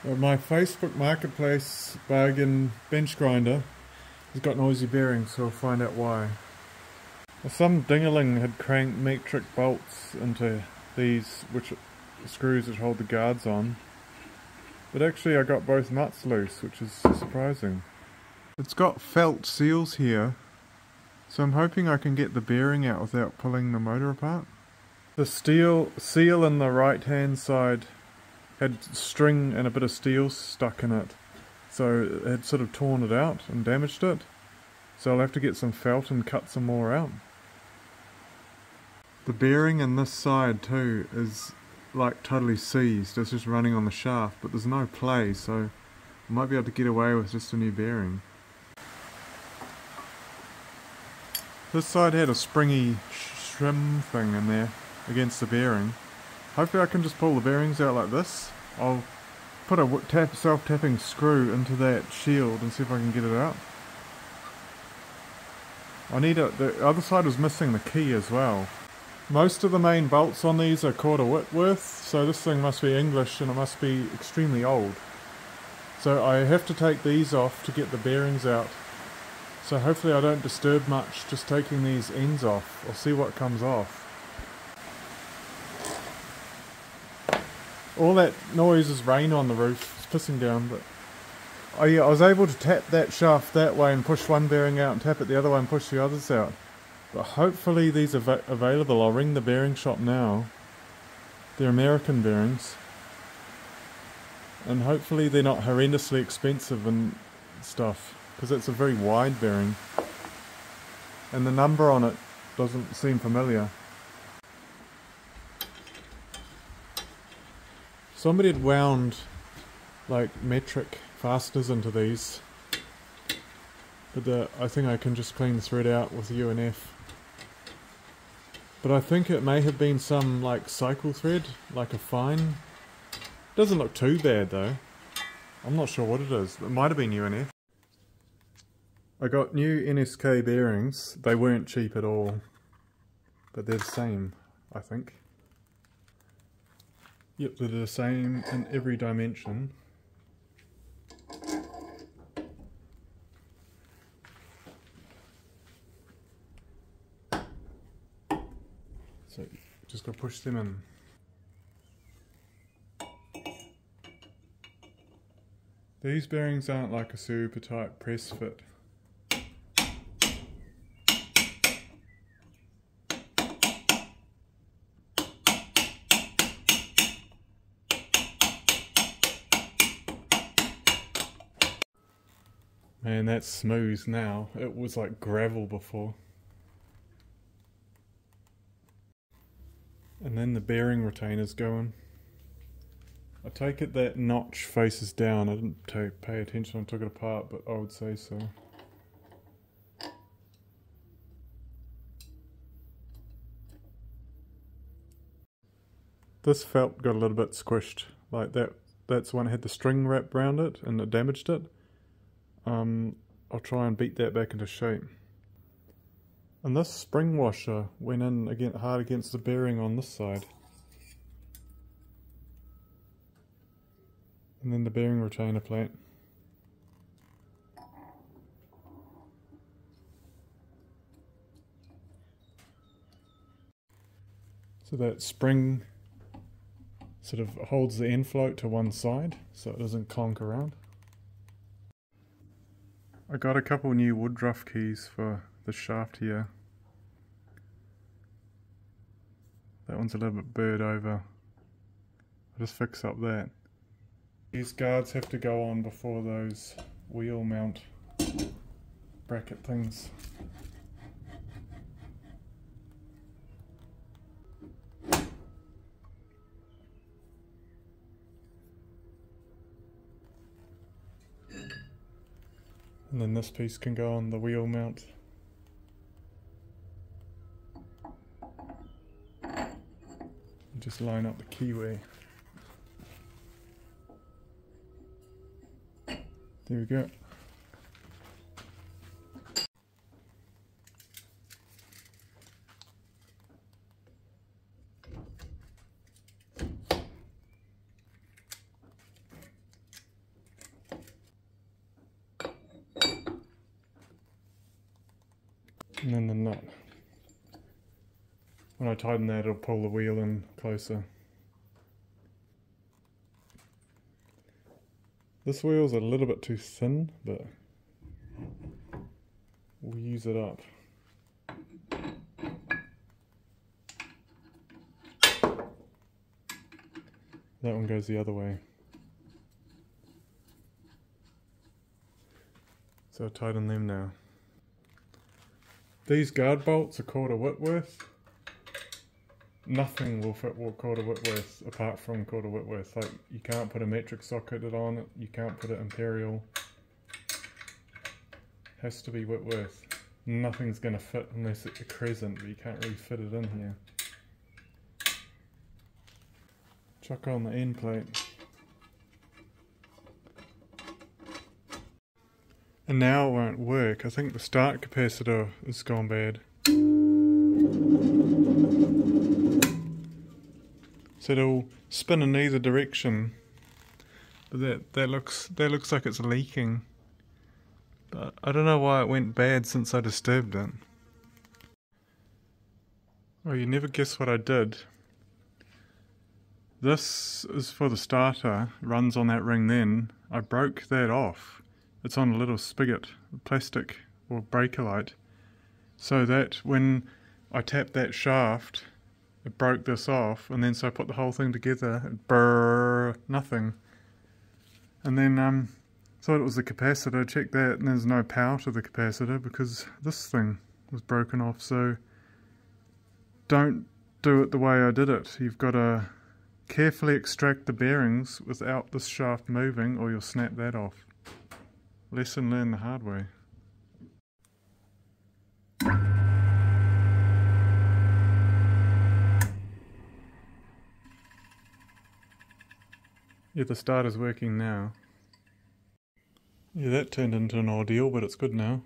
My Facebook Marketplace bargain bench grinder has got noisy bearings, so we'll find out why. Some dingaling had cranked metric bolts into these screws which hold the guards on, but actually I got both nuts loose, which is surprising. It's got felt seals here, so I'm hoping I can get the bearing out without pulling the motor apart. The steel seal in the right hand side had string and a bit of steel stuck in it, so it had sort of torn it out and damaged it, so I'll have to get some felt and cut some more out. The bearing in this side too is like totally seized, it's just running on the shaft, but there's no play, so I might be able to get away with just a new bearing. This side had a springy shim thing in there against the bearing. Hopefully I can just pull the bearings out like this. I'll put a self-tapping screw into that shield and see if I can get it out. The other side was missing the key as well. Most of the main bolts on these are quarter Whitworth, so this thing must be English and it must be extremely old. So I have to take these off to get the bearings out. So hopefully I don't disturb much just taking these ends off. I'll see what comes off. All that noise is rain on the roof, it's pissing down, but I was able to tap that shaft that way and push one bearing out and tap it the other way and push the others out. But hopefully these are available. I'll ring the bearing shop now. They're American bearings. And hopefully they're not horrendously expensive and stuff, because it's a very wide bearing. And the number on it doesn't seem familiar. Somebody had wound like metric fasteners into these, but I think I can just clean the thread out with UNF. But I think it may have been some like cycle thread, like a fine. Doesn't look too bad though. I'm not sure what it is. It might have been UNF. I got new NSK bearings. They weren't cheap at all, but they're the same, I think. Yep, they're the same in every dimension. So just gotta push them in. These bearings aren't like a super tight press fit. Man, that's smooth now. It was like gravel before. And then the bearing retainer's going. I take it that notch faces down. I didn't pay attention, I took it apart, but I would say so. This felt got a little bit squished. Like that's the one that had the string wrapped around it and it damaged it. I'll try and beat that back into shape. And this spring washer went in again hard against the bearing on this side. And then the bearing retainer plate. So that spring sort of holds the end float to one side so it doesn't clonk around. I got a couple new woodruff keys for the shaft here. That one's a little bit burred over. I'll just fix up that. These guards have to go on before those wheel mount bracket things. And then this piece can go on the wheel mount. And just line up the keyway. There we go. And then the nut. When I tighten that, it'll pull the wheel in closer. This wheel's a little bit too thin, but we'll use it up. That one goes the other way. So I'll tighten them now. These guard bolts are quarter Whitworth. Nothing will fit quarter Whitworth apart from quarter Whitworth. Like, you can't put a metric socket on it, you can't put it imperial. Has to be Whitworth. Nothing's going to fit unless it's a crescent, but you can't really fit it in here. Chuck on the end plate. And now it won't work. I think the start capacitor has gone bad. So it'll spin in either direction. But that looks like it's leaking. But I don't know why it went bad since I disturbed it. Oh, you never guess what I did. This is for the starter, runs on that ring then. I broke that off. It's on a little spigot, plastic or Bakelite. So that when I tapped that shaft, it broke this off, and then so I put the whole thing together, nothing. And then thought it was the capacitor, checked that, and there's no power to the capacitor because this thing was broken off. So don't do it the way I did it. You've got to carefully extract the bearings without this shaft moving, or you'll snap that off. Lesson learned the hard way. Yeah, the starter's working now. Yeah, that turned into an ordeal, but it's good now.